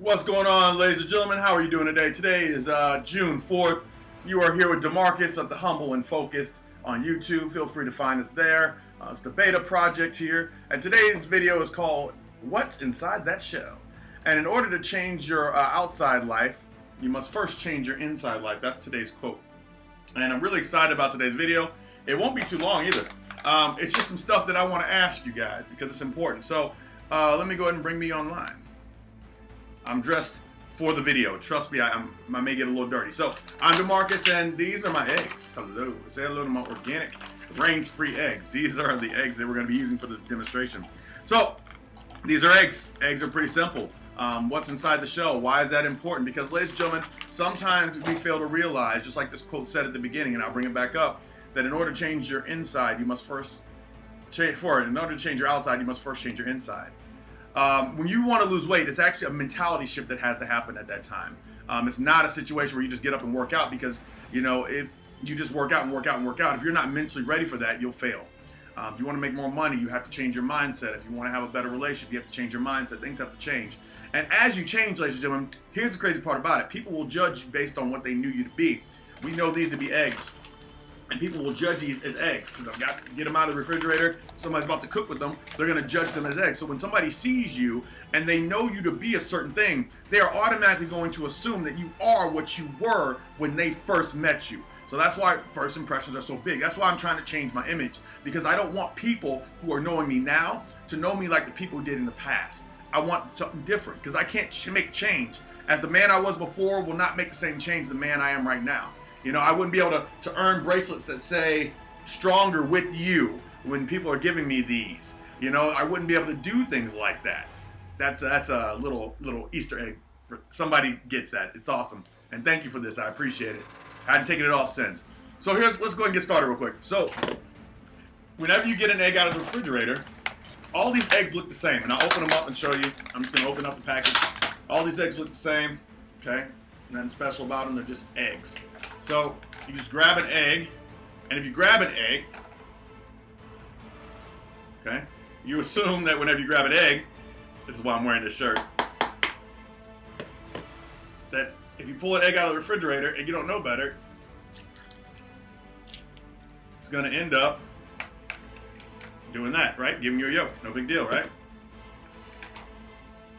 What's going on, ladies and gentlemen? How are you doing today? Today is June 4th. You are here with DeMarcus of The Humble and Focused on YouTube. Feel free to find us there. It's the beta project here. And today's video is called What's Inside That Shell? And in order to change your outside life, you must first change your inside life. That's today's quote. And I'm really excited about today's video. It won't be too long either. It's just some stuff that I want to ask you guys because it's important. So let me go ahead and bring me online. I'm dressed for the video. Trust me, I may get a little dirty. So, I'm DeMarcus, and these are my eggs. Hello. Say hello to my organic, range-free eggs. These are the eggs that we're going to be using for this demonstration. So, these are eggs. Eggs are pretty simple. What's inside the shell? Why is that important? Because, ladies and gentlemen, sometimes we fail to realize, just like this quote said at the beginning, and I'll bring it back up, that in order to change your inside, you must first in order to change your outside, you must first change your inside. When you want to lose weight, it's actually a mentality shift that has to happen at that time. It's not a situation where you just get up and work out because, you know, if you just work out and work out and work out, if you're not mentally ready for that, you'll fail. If you want to make more money, you have to change your mindset. If you want to have a better relationship, you have to change your mindset. Things have to change. And as you change, ladies and gentlemen, here's the crazy part about it. People will judge you based on what they knew you to be. We know these to be eggs. And people will judge these as eggs because I've got to get them out of the refrigerator. Somebody's about to cook with them. They're going to judge them as eggs. So when somebody sees you and they know you to be a certain thing, they are automatically going to assume that you are what you were when they first met you. So that's why first impressions are so big. That's why I'm trying to change my image, because I don't want people who are knowing me now to know me like the people who did in the past. I want something different because I can't make change. As the man I was before will not make the same change the man I am right now. You know, I wouldn't be able to earn bracelets that say stronger with you when people are giving me these. You know, I wouldn't be able to do things like that. That's a little Easter egg. Somebody gets that. It's awesome. And thank you for this. I appreciate it. I hadn't taken it off since. So let's go ahead and get started real quick. So whenever you get an egg out of the refrigerator, all these eggs look the same. And I'll open them up and show you. I'm just going to open up the package. All these eggs look the same. Okay? Nothing special about them. They're just eggs. So you just grab an egg, and if you grab an egg, okay, you assume that whenever you grab an egg, this is why I'm wearing this shirt, that if you pull an egg out of the refrigerator and you don't know better, it's going to end up doing that, right? Giving you a yolk. No big deal, right?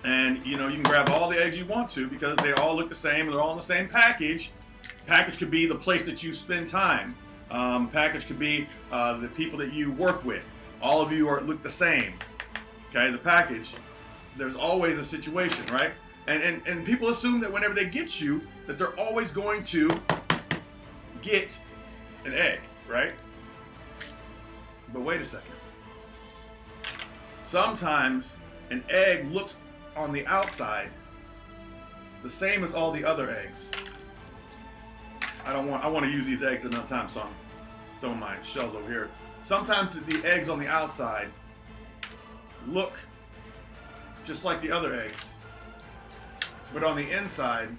And, you know, you can grab all the eggs you want to because they all look the same and they're all in the same package. Package could be the place that you spend time. Package could be the people that you work with. All of you look the same. Okay, the package. There's always a situation, right? And people assume that whenever they get you, that they're always going to get an egg, right? But wait a second. Sometimes an egg looks on the outside the same as all the other eggs. I want to use these eggs another time, so I'm throwing my shells over here. Sometimes the eggs on the outside look just like the other eggs, but on the inside,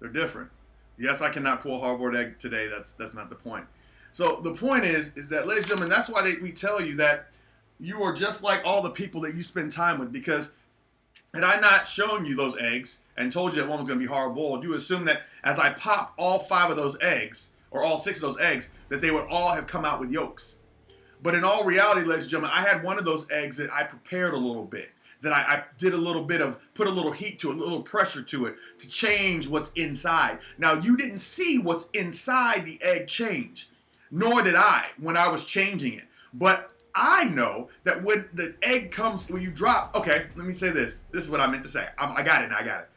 they're different. Yes, I cannot pull a hard-boiled egg today. That's not the point. So the point is that, ladies and gentlemen, that's why we tell you that you are just like all the people that you spend time with, because had I not shown you those eggs and told you that one was going to be hard-boiled, you assume that as I pop all 5 of those eggs, or all 6 of those eggs, that they would all have come out with yolks. But in all reality, ladies and gentlemen, I had one of those eggs that I prepared a little bit, that I did a little bit of, put a little heat to it, a little pressure to it, to change what's inside. Now, you didn't see what's inside the egg change, nor did I when I was changing it. But I know that when the egg comes, when you drop, okay, let me say this. This is what I meant to say. I got it.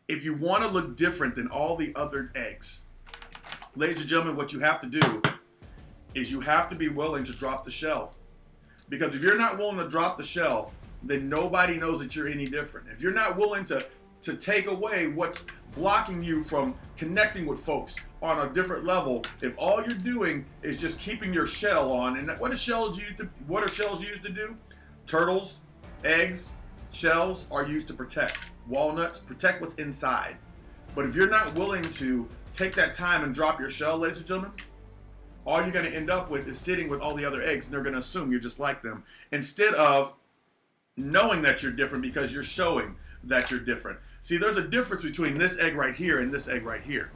If you want to look different than all the other eggs, ladies and gentlemen, what you have to do is you have to be willing to drop the shell. Because if you're not willing to drop the shell, then nobody knows that you're any different. If you're not willing to take away what's blocking you from connecting with folks on a different level, if all you're doing is just keeping your shell on, and what are shells used to do? Turtles, eggs, shells are used to protect. Walnuts protect what's inside. But if you're not willing to take that time and drop your shell, ladies and gentlemen, all you're going to end up with is sitting with all the other eggs, and they're going to assume you're just like them, instead of knowing that you're different because you're showing that you're different. See, there's a difference between this egg right here and this egg right here.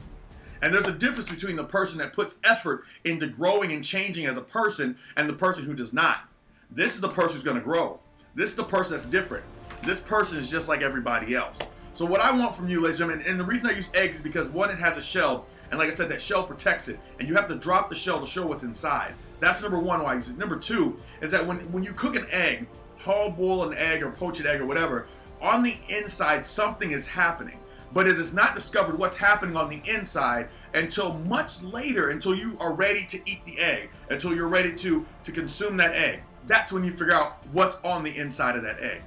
And there's a difference between the person that puts effort into growing and changing as a person and the person who does not. This is the person who's going to grow. This is the person that's different. This person is just like everybody else. So what I want from you, ladies and gentlemen, and the reason I use eggs is because one, it has a shell, and like I said, that shell protects it, and you have to drop the shell to show what's inside. That's number one why I use it. Number two is that when you cook an egg, hard boil an egg or poach an egg or whatever, on the inside something is happening. But it is not discovered what's happening on the inside until much later, until you are ready to eat the egg, until you're ready to consume that egg. That's when you figure out what's on the inside of that egg.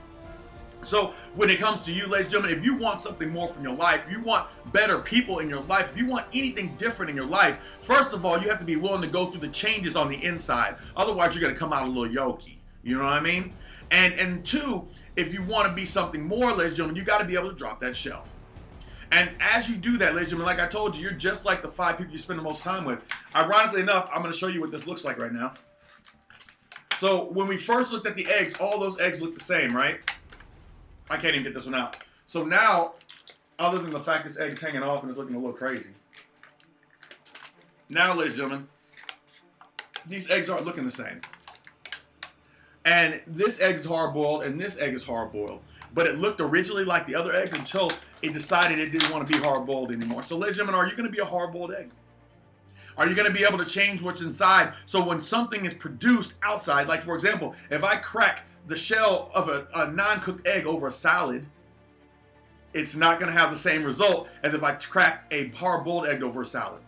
So when it comes to you, ladies and gentlemen, if you want something more from your life, if you want better people in your life, if you want anything different in your life, first of all, you have to be willing to go through the changes on the inside. Otherwise, you're going to come out a little yokey. You know what I mean? And two, if you want to be something more, ladies and gentlemen, you got to be able to drop that shell. And as you do that, ladies and gentlemen, like I told you, you're just like the 5 people you spend the most time with. Ironically enough, I'm going to show you what this looks like right now. So when we first looked at the eggs, all those eggs look the same, right? I can't even get this one out. So now, other than the fact this egg is hanging off and it's looking a little crazy. Now, ladies and gentlemen, these eggs aren't looking the same. And this egg is hard-boiled and this egg is hard-boiled. But it looked originally like the other eggs until it decided it didn't want to be hard-boiled anymore. So, ladies and gentlemen, are you going to be a hard-boiled egg? Are you going to be able to change what's inside so when something is produced outside, like for example, if I crack the shell of a non-cooked egg over a salad, it's not going to have the same result as if I crack a hard-boiled egg over a salad.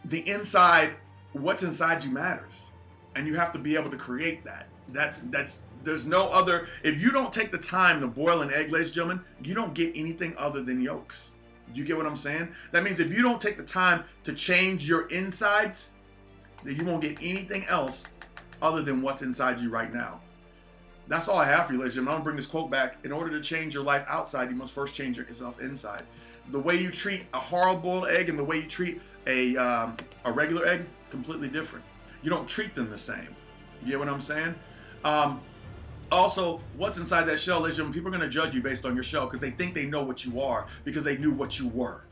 The inside, what's inside you matters. And you have to be able to create that. There's no other, if you don't take the time to boil an egg, ladies and gentlemen, you don't get anything other than yolks. Do you get what I'm saying? That means if you don't take the time to change your insides, then you won't get anything else other than what's inside you right now. That's all I have for you, ladies and gentlemen. I'm going to bring this quote back. In order to change your life outside, you must first change yourself inside. The way you treat a hard-boiled egg and the way you treat a regular egg, completely different. You don't treat them the same. You get what I'm saying? Also, what's inside that shell, ladies and gentlemen, people are going to judge you based on your shell because they think they know what you are because they knew what you were.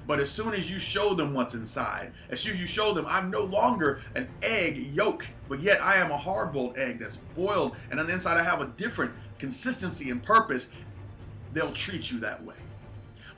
But as soon as you show them what's inside, as soon as you show them I'm no longer an egg yolk, but yet I am a hard-boiled egg that's boiled, and on the inside I have a different consistency and purpose, they'll treat you that way.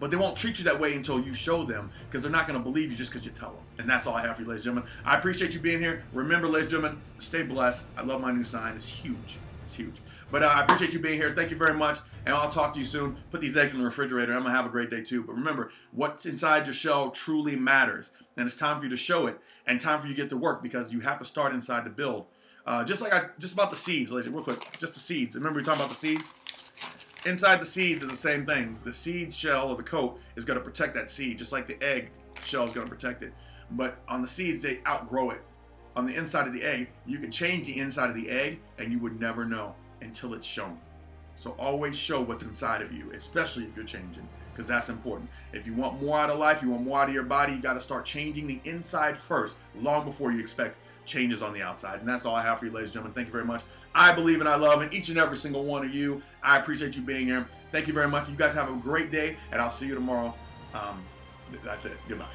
But they won't treat you that way until you show them because they're not going to believe you just because you tell them. And that's all I have for you, ladies and gentlemen. I appreciate you being here. Remember, ladies and gentlemen, stay blessed. I love my new sign. It's huge. It's huge. But I appreciate you being here. Thank you very much. And I'll talk to you soon. Put these eggs in the refrigerator. I'm going to have a great day too. But remember, what's inside your shell truly matters. And it's time for you to show it and time for you to get to work because you have to start inside to build. Just about the seeds, ladies, real quick. Just the seeds. Remember we talking about the seeds? Inside the seeds is the same thing. The seed shell or the coat is going to protect that seed, just like the egg shell is going to protect it. But on the seeds, they outgrow it. On the inside of the egg, you can change the inside of the egg, and you would never know until it's shown. So always show what's inside of you, especially if you're changing, because that's important. If you want more out of life, you want more out of your body, you got to start changing the inside first, long before you expect changes on the outside. And that's all I have for you, ladies and gentlemen. Thank you very much. I believe and I love in each and every single one of you. I appreciate you being here. Thank you very much. You guys have a great day, and I'll see you tomorrow. That's it. Goodbye.